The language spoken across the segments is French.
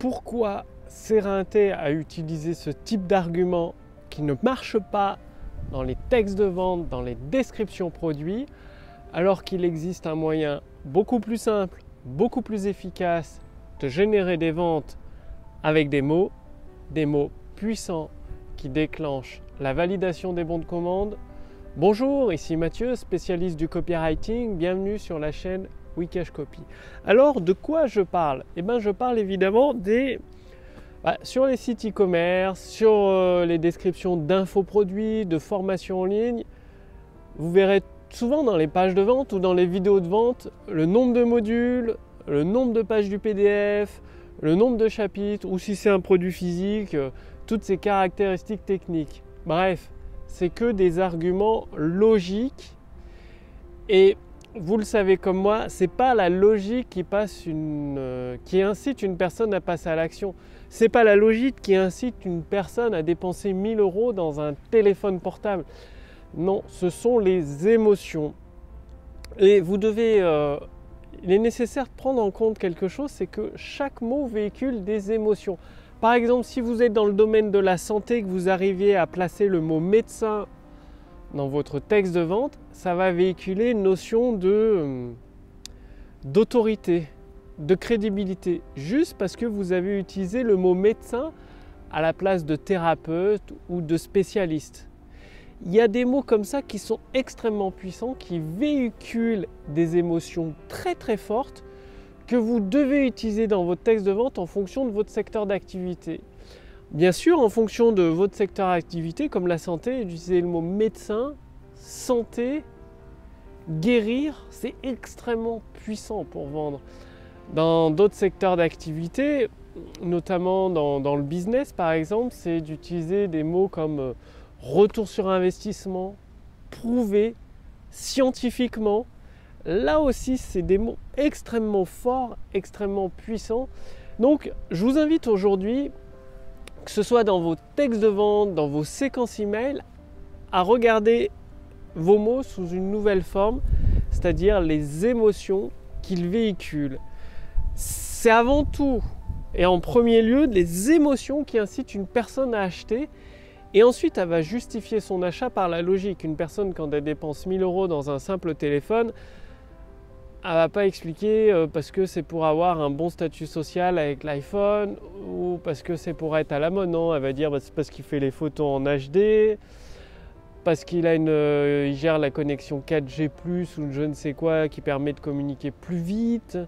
pourquoi s'éreinter à utiliser ce type d'argument qui ne marche pas dans les textes de vente, dans les descriptions produits, alors qu'il existe un moyen beaucoup plus simple, beaucoup plus efficace de générer des ventes avec des mots puissants qui déclenchent la validation des bons de commande. Bonjour, ici Mathieu, spécialiste du copywriting, bienvenue sur la chaîne Wikash Copy. Alors, de quoi je parle? Je parle évidemment sur les sites e-commerce, sur les descriptions d'infoproduits, de formations en ligne. Vous verrez souvent dans les pages de vente ou dans les vidéos de vente le nombre de modules, le nombre de pages du PDF, le nombre de chapitres, ou si c'est un produit physique, toutes ces caractéristiques techniques. Bref, c'est que des arguments logiques. Et vous le savez comme moi, c'est pas la logique qui incite une personne à passer à l'action. C'est pas la logique qui incite une personne à dépenser 1000 € dans un téléphone portable. Non, ce sont les émotions. Et il est nécessaire de prendre en compte quelque chose, c'est que chaque mot véhicule des émotions. Par exemple, si vous êtes dans le domaine de la santé, que vous arriviez à placer le mot médecin dans votre texte de vente, ça va véhiculer une notion d'autorité, de crédibilité, juste parce que vous avez utilisé le mot médecin à la place de thérapeute ou de spécialiste. Il y a des mots comme ça qui sont extrêmement puissants, qui véhiculent des émotions très très fortes que vous devez utiliser dans votre texte de vente en fonction de votre secteur d'activité. Bien sûr, en fonction de votre secteur d'activité, comme la santé, utiliser le mot médecin, santé, guérir, c'est extrêmement puissant pour vendre. Dans d'autres secteurs d'activité, notamment dans le business par exemple, c'est d'utiliser des mots comme retour sur investissement, prouvé, scientifiquement. Là aussi, c'est des mots extrêmement forts, extrêmement puissants. Donc, je vous invite aujourd'hui, que ce soit dans vos textes de vente, dans vos séquences email, à regarder vos mots sous une nouvelle forme, c'est-à-dire les émotions qu'ils véhiculent. C'est avant tout et en premier lieu les émotions qui incitent une personne à acheter, et ensuite elle va justifier son achat par la logique. Une personne, quand elle dépense 1000 € dans un simple téléphone, elle ne va pas expliquer parce que c'est pour avoir un bon statut social avec l'iPhone ou parce que c'est pour être à la mode. Non, elle va dire c'est parce qu'il fait les photos en HD, parce qu'il il gère la connexion 4G+, ou je ne sais quoi qui permet de communiquer plus vite,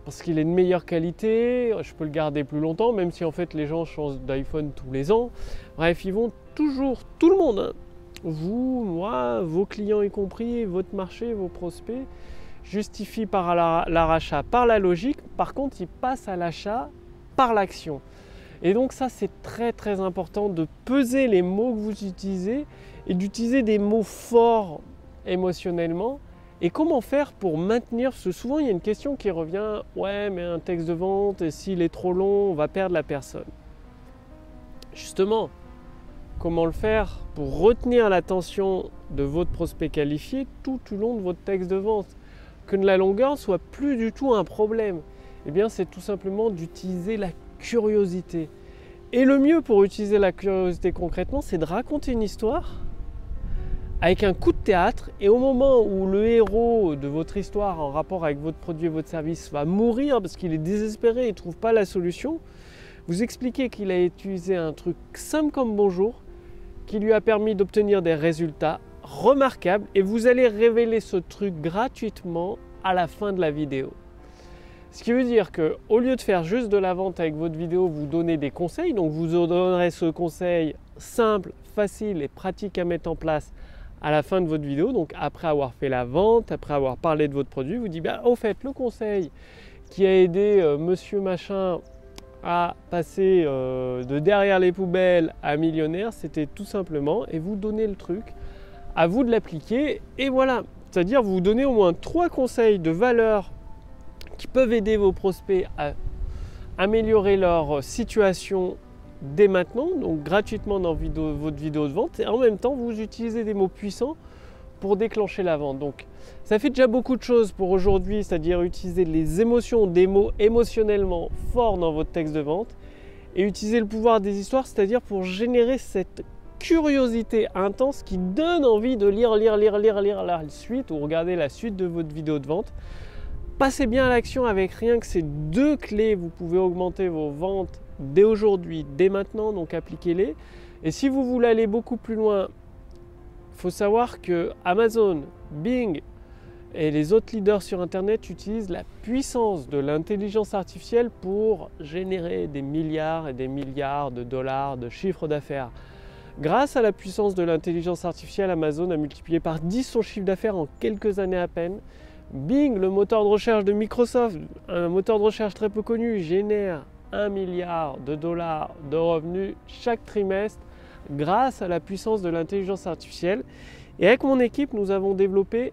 parce qu'il est de meilleure qualité, je peux le garder plus longtemps, même si en fait les gens changent d'iPhone tous les ans. Bref, ils vont toujours, tout le monde, hein, vous, moi, vos clients y compris, votre marché, vos prospects, justifient par leur achat par la logique. Par contre, ils passent à l'achat par l'action. Et donc ça, c'est très très important de peser les mots que vous utilisez et d'utiliser des mots forts émotionnellement. Et comment faire pour maintenir, parce que souvent il y a une question qui revient, ouais mais un texte de vente, s'il est trop long, on va perdre la personne. Justement, comment le faire pour retenir l'attention de votre prospect qualifié tout au long de votre texte de vente? Que la longueur ne soit plus du tout un problème. Eh bien, c'est tout simplement d'utiliser la curiosité. Et le mieux pour utiliser la curiosité concrètement, c'est de raconter une histoire avec un coup de théâtre, et au moment où le héros de votre histoire en rapport avec votre produit et votre service va mourir parce qu'il est désespéré et ne trouve pas la solution, vous expliquez qu'il a utilisé un truc simple comme bonjour qui lui a permis d'obtenir des résultats remarquables, et vous allez révéler ce truc gratuitement à la fin de la vidéo. Ce qui veut dire qu'au lieu de faire juste de la vente avec votre vidéo, vous donnez des conseils, donc vous donnerez ce conseil simple, facile et pratique à mettre en place à la fin de votre vidéo. Donc après avoir fait la vente, après avoir parlé de votre produit, vous dites au fait, le conseil qui a aidé monsieur machin à passer de derrière les poubelles à millionnaire, c'était tout simplement, et vous donnez le truc, à vous de l'appliquer, et voilà. C'est-à-dire vous donnez au moins 3 conseils de valeur qui peuvent aider vos prospects à améliorer leur situation dès maintenant, donc gratuitement dans votre vidéo de vente, et en même temps vous utilisez des mots puissants pour déclencher la vente. Donc ça fait déjà beaucoup de choses pour aujourd'hui, c'est-à-dire utiliser les émotions, des mots émotionnellement forts dans votre texte de vente et utiliser le pouvoir des histoires, c'est-à-dire pour générer cette curiosité intense qui donne envie de lire la suite ou regarder la suite de votre vidéo de vente. Passez bien à l'action avec rien que ces 2 clés, vous pouvez augmenter vos ventes dès aujourd'hui, dès maintenant, donc appliquez-les. Et si vous voulez aller beaucoup plus loin, il faut savoir que Amazon, Bing et les autres leaders sur Internet utilisent la puissance de l'intelligence artificielle pour générer des milliards et des milliards de dollars de chiffre d'affaires. Grâce à la puissance de l'intelligence artificielle, Amazon a multiplié par 10 son chiffre d'affaires en quelques années à peine. Bing, le moteur de recherche de Microsoft, un moteur de recherche très peu connu, génère 1 milliard de dollars de revenus chaque trimestre grâce à la puissance de l'intelligence artificielle. Et avec mon équipe, nous avons développé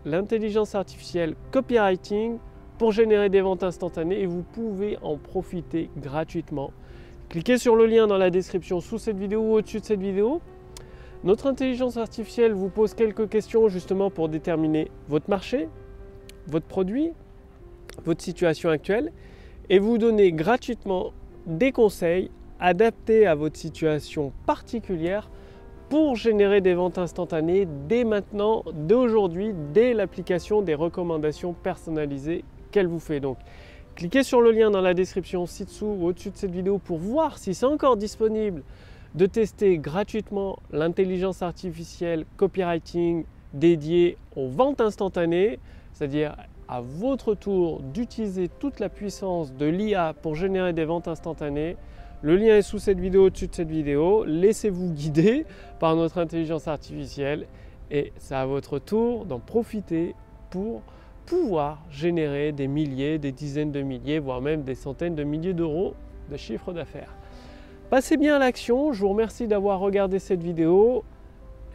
l'intelligence artificielle copywriting pour générer des ventes instantanées et vous pouvez en profiter gratuitement. Cliquez sur le lien dans la description sous cette vidéo ou au-dessus de cette vidéo. Notre intelligence artificielle vous pose quelques questions justement pour déterminer votre marché, votre produit, votre situation actuelle et vous donner gratuitement des conseils adaptés à votre situation particulière pour générer des ventes instantanées dès maintenant, dès aujourd'hui, dès l'application des recommandations personnalisées qu'elle vous fait. Donc, cliquez sur le lien dans la description ci-dessous ou au-dessus de cette vidéo pour voir si c'est encore disponible de tester gratuitement l'intelligence artificielle copywriting dédiée aux ventes instantanées, c'est-à-dire à votre tour d'utiliser toute la puissance de l'IA pour générer des ventes instantanées. Le lien est sous cette vidéo, au-dessus de cette vidéo. Laissez-vous guider par notre intelligence artificielle et c'est à votre tour d'en profiter pour pouvoir générer des milliers, des dizaines de milliers, voire même des centaines de milliers d'euros de chiffre d'affaires. Passez bien à l'action. Je vous remercie d'avoir regardé cette vidéo.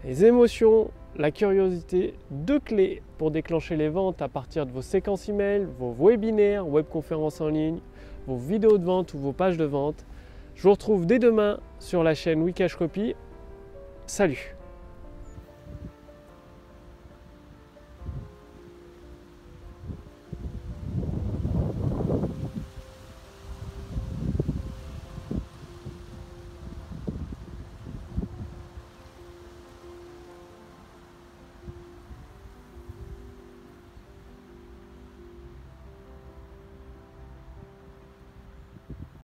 Les émotions, la curiosité, 2 clés pour déclencher les ventes à partir de vos séquences email, vos webinaires, webconférences en ligne, vos vidéos de vente ou vos pages de vente. Je vous retrouve dès demain sur la chaîne Wikash Copy. Salut!